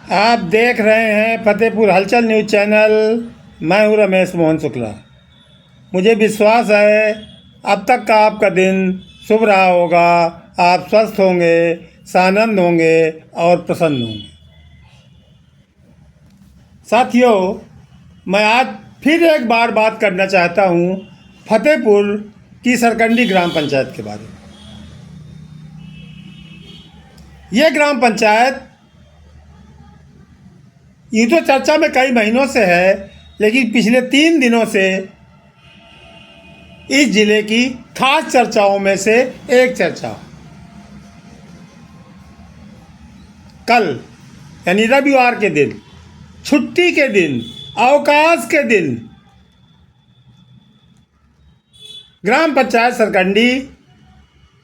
आप देख रहे हैं फतेहपुर हलचल न्यूज़ चैनल। मैं हूं रमेश मोहन शुक्ला। मुझे विश्वास है अब तक का आपका दिन शुभ रहा होगा। आप स्वस्थ होंगे, सानंद होंगे और प्रसन्न होंगे। साथियों, मैं आज फिर एक बार बात करना चाहता हूं फतेहपुर की सरकंडी ग्राम पंचायत के बारे में। ये ग्राम पंचायत यूँ तो चर्चा में कई महीनों से है, लेकिन पिछले 3 दिनों से इस जिले की खास चर्चाओं में से एक चर्चा। कल यानी रविवार के दिन, छुट्टी के दिन, अवकाश के दिन, ग्राम पंचायत सरकंडी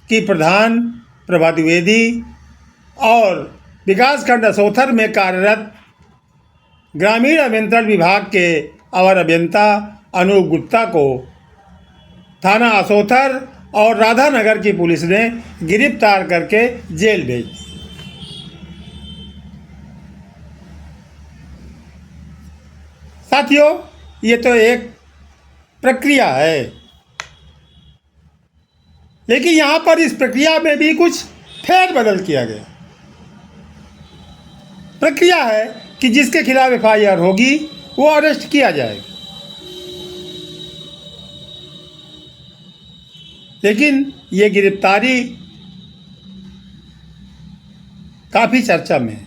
की प्रधान प्रभा द्विवेदी और विकासखंड असोथर में कार्यरत ग्रामीण अभियंत्रण विभाग के अवर अभियंता अनूप गुप्ता को थाना असोथर और राधानगर की पुलिस ने गिरफ्तार करके जेल भेज दी। साथियों, ये तो एक प्रक्रिया है, लेकिन यहाँ पर इस प्रक्रिया में भी कुछ फेरबदल किया गया। प्रक्रिया है कि जिसके खिलाफ एफआईआर होगी वो अरेस्ट किया जाएगा, लेकिन ये गिरफ्तारी काफ़ी चर्चा में है।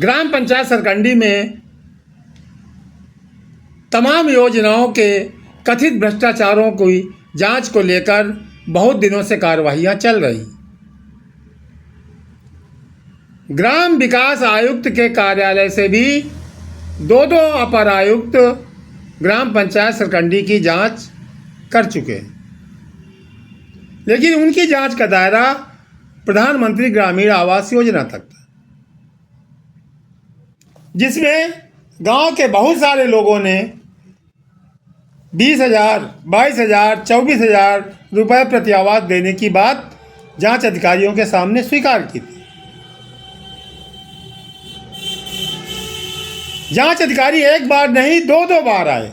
ग्राम पंचायत सरकंडी में तमाम योजनाओं के कथित भ्रष्टाचारों की जांच को लेकर बहुत दिनों से कार्रवाइयां चल रही। ग्राम विकास आयुक्त के कार्यालय से भी दो अपर आयुक्त ग्राम पंचायत सरकंडी की जांच कर चुके हैं, लेकिन उनकी जांच का दायरा प्रधानमंत्री ग्रामीण आवास योजना तक था, जिसमें गांव के बहुत सारे लोगों ने 20,000, 22,000, 24,000 रुपये प्रति आवास देने की बात जांच अधिकारियों के सामने स्वीकार की थी। जांच अधिकारी एक बार नहीं, दो बार आए।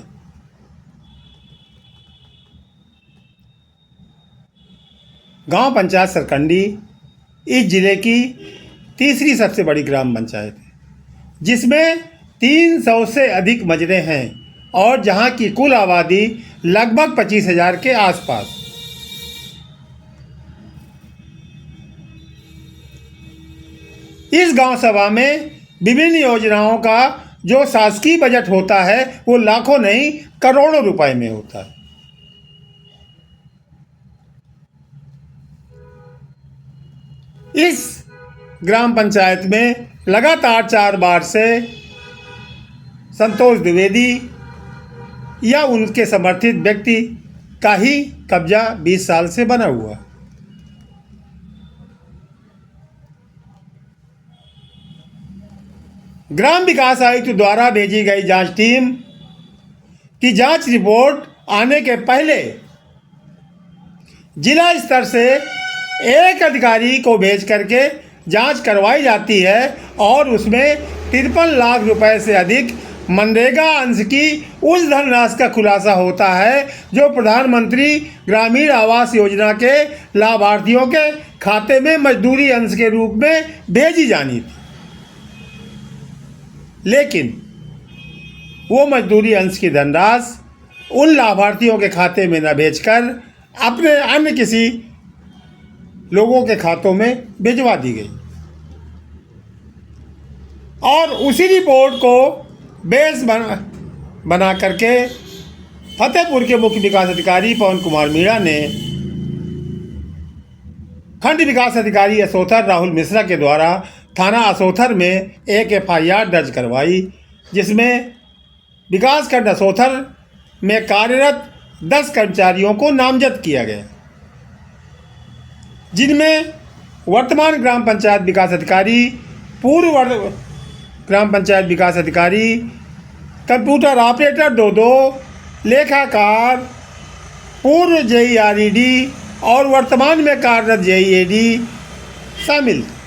गांव पंचायत सरकंडी इस जिले की तीसरी सबसे बड़ी ग्राम पंचायत है, जिसमें 300 से अधिक मजरे हैं और जहां की कुल आबादी लगभग 25,000 के आसपास। इस गांव सभा में विभिन्न योजनाओं का जो शासकीय बजट होता है वो लाखों नहीं करोड़ों रुपए में होता है। इस ग्राम पंचायत में लगातार 4 बार से संतोष द्विवेदी या उनके समर्थित व्यक्ति का ही कब्जा 20 साल से बना हुआ। ग्राम विकास आयुक्त द्वारा भेजी गई जांच टीम की जांच रिपोर्ट आने के पहले जिला स्तर से एक अधिकारी को भेज करके जांच करवाई जाती है और उसमें 53 लाख रुपए से अधिक मनरेगा अंश की उस धनराशि का खुलासा होता है जो प्रधानमंत्री ग्रामीण आवास योजना के लाभार्थियों के खाते में मजदूरी अंश के रूप में भेजी जानी थी, लेकिन वो मजदूरी अंश की धनराशि उन लाभार्थियों के खाते में न भेजकर अपने अन्य किसी लोगों के खातों में भिजवा दी गई और उसी रिपोर्ट को बेस बना करके फतेहपुर के मुख्य विकास अधिकारी पवन कुमार मीणा ने खंड विकास अधिकारी असोथर राहुल मिश्रा के द्वारा थाना असोथर में एक एफआईआर दर्ज करवाई, जिसमें विकासखंड असोथर में कार्यरत 10 कर्मचारियों को नामजद किया गया, जिनमें वर्तमान ग्राम पंचायत विकास अधिकारी, पूर्व ग्राम पंचायत विकास अधिकारी, कंप्यूटर ऑपरेटर 2, लेखाकार, पूर्व जेईआरईडी और वर्तमान में कार्यरत जेईएडी शामिल थे।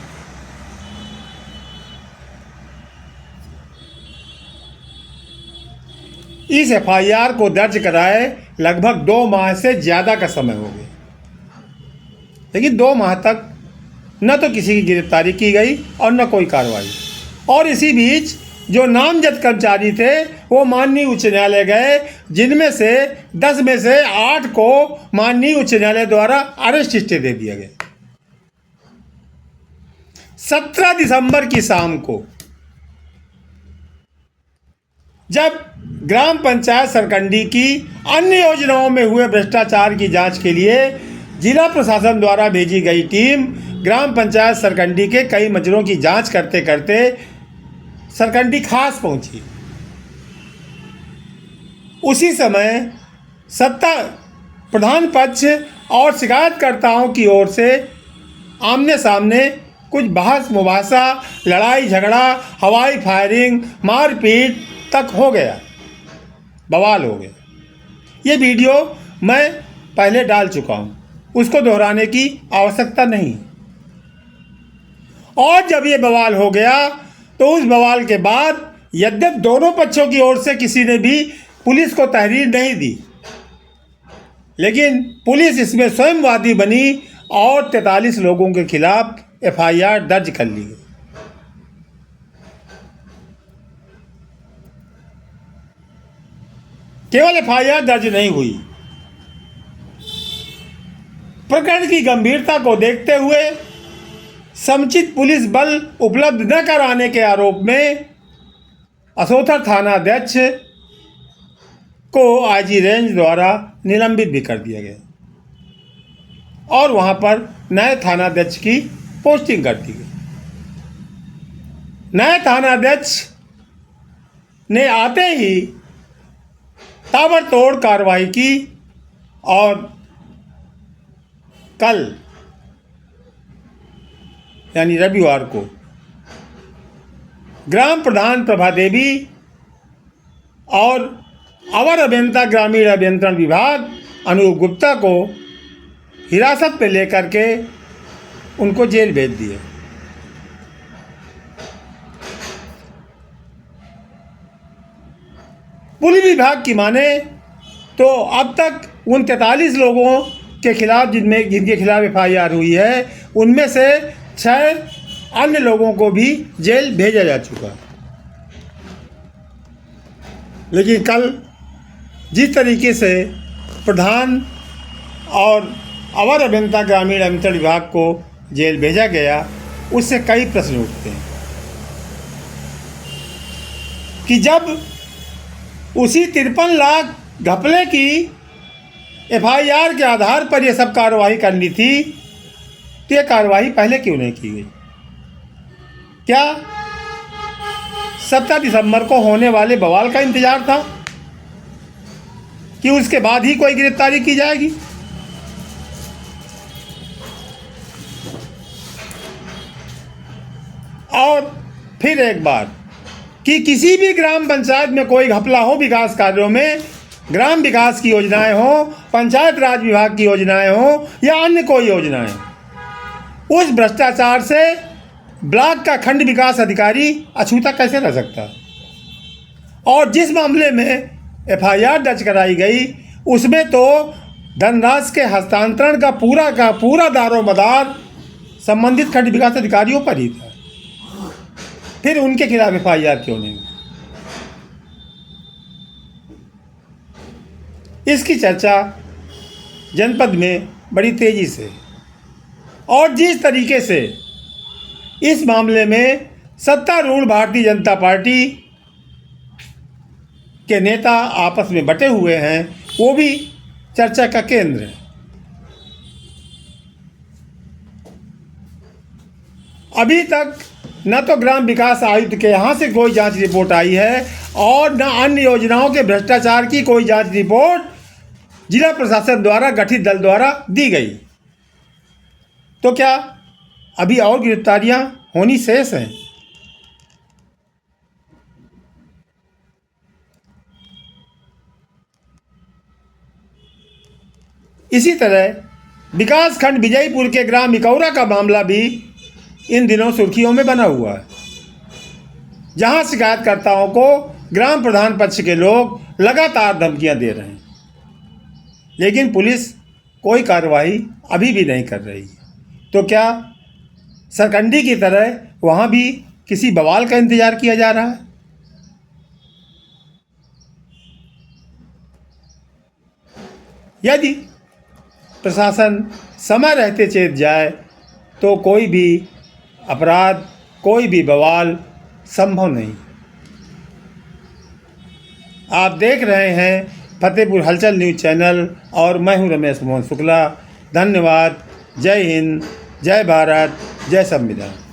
इस एफआईआर को दर्ज कराए लगभग 2 माह से ज़्यादा का समय हो गया, लेकिन 2 माह तक न तो किसी की गिरफ्तारी की गई और न कोई कार्रवाई। और इसी बीच जो नामजद कर्मचारी थे वो माननीय उच्च न्यायालय गए, जिनमें से 10 में से 8 को माननीय उच्च न्यायालय द्वारा अरेस्ट स्टे दे दिया गया। 17 दिसंबर की शाम को जब ग्राम पंचायत सरकंडी की अन्य योजनाओं में हुए भ्रष्टाचार की जांच के लिए जिला प्रशासन द्वारा भेजी गई टीम ग्राम पंचायत सरकंडी के कई मजरों की जांच करते करते सरकंडी खास पहुंची। उसी समय सत्ता प्रधान पक्ष और शिकायतकर्ताओं की ओर से आमने सामने कुछ बहस मुबासा, लड़ाई झगड़ा, हवाई फायरिंग, मारपीट तक हो गया, बवाल हो गया। ये वीडियो मैं पहले डाल चुका हूँ, उसको दोहराने की आवश्यकता नहीं। और जब ये बवाल हो गया तो उस बवाल के बाद यद्यप दोनों पक्षों की ओर से किसी ने भी पुलिस को तहरीर नहीं दी, लेकिन पुलिस इसमें स्वयं वादी बनी और 43 लोगों के खिलाफ एफआईआर दर्ज कर ली गई। केवल एफआईआर दर्ज नहीं हुई, प्रकरण की गंभीरता को देखते हुए समुचित पुलिस बल उपलब्ध न कराने के आरोप में असोथर थानाध्यक्ष को आईजी रेंज द्वारा निलंबित भी कर दिया गया और वहां पर नए थानाध्यक्ष की पोस्टिंग कर दी गई। नए थानाध्यक्ष ने आते ही ताबड़तोड़ कार्रवाई की और कल यानी रविवार को ग्राम प्रधान प्रभा देवी और अवर अभियंता ग्रामीण अभियंत्रण विभाग अनूप गुप्ता को हिरासत में लेकर के उनको जेल भेज दिए। पुलिस विभाग की माने तो अब तक उन 43 लोगों के खिलाफ जिनके खिलाफ एफआईआर हुई है, उनमें से 6 अन्य लोगों को भी जेल भेजा जा चुका। लेकिन कल जिस तरीके से प्रधान और अवर अभियंता ग्रामीण अभियंत्रण विभाग को जेल भेजा गया, उससे कई प्रश्न उठते हैं कि जब उसी 53 लाख घपले की एफआईआर के आधार पर यह सब कार्रवाई करनी थी, तो यह कार्रवाई पहले क्यों नहीं की गई? क्या 17 दिसंबर को होने वाले बवाल का इंतजार था कि उसके बाद ही कोई गिरफ्तारी की जाएगी? और फिर एक बार कि किसी भी ग्राम पंचायत में कोई घपला हो विकास कार्यों में, ग्राम विकास की योजनाएं हो, पंचायत राज विभाग की योजनाएं हो या अन्य कोई योजनाएं, उस भ्रष्टाचार से ब्लॉक का खंड विकास अधिकारी अछूता कैसे रह सकता? और जिस मामले में एफआईआर दर्ज कराई गई उसमें तो धनराशि के हस्तांतरण का पूरा दारोमदार संबंधित खंड विकास अधिकारियों पर ही था। फिर उनके खिलाफ एफआईआर क्यों नहीं? इसकी चर्चा जनपद में बड़ी तेजी से, और जिस तरीके से इस मामले में सत्तारूढ़ भारतीय जनता पार्टी के नेता आपस में बटे हुए हैं, वो भी चर्चा का केंद्र है। अभी तक न तो ग्राम विकास आयुक्त के यहाँ से कोई जांच रिपोर्ट आई है और न अन्य योजनाओं के भ्रष्टाचार की कोई जांच रिपोर्ट जिला प्रशासन द्वारा गठित दल द्वारा दी गई। तो क्या अभी और गिरफ्तारियां होनी शेष हैं? इसी तरह विकास खंड विजयपुर के ग्राम इकौरा का मामला भी इन दिनों सुर्खियों में बना हुआ है, जहां शिकायतकर्ताओं को ग्राम प्रधान पक्ष के लोग लगातार धमकियां दे रहे हैं, लेकिन पुलिस कोई कार्रवाई अभी भी नहीं कर रही है। तो क्या सरकंडी की तरह वहां भी किसी बवाल का इंतजार किया जा रहा है? यदि प्रशासन समय रहते चेत जाए तो कोई भी अपराध, कोई भी बवाल संभव नहीं। आप देख रहे हैं फतेहपुर हलचल न्यूज़ चैनल और मैं हूं रमेश मोहन शुक्ला। धन्यवाद। जय हिंद, जय भारत, जय संविधान।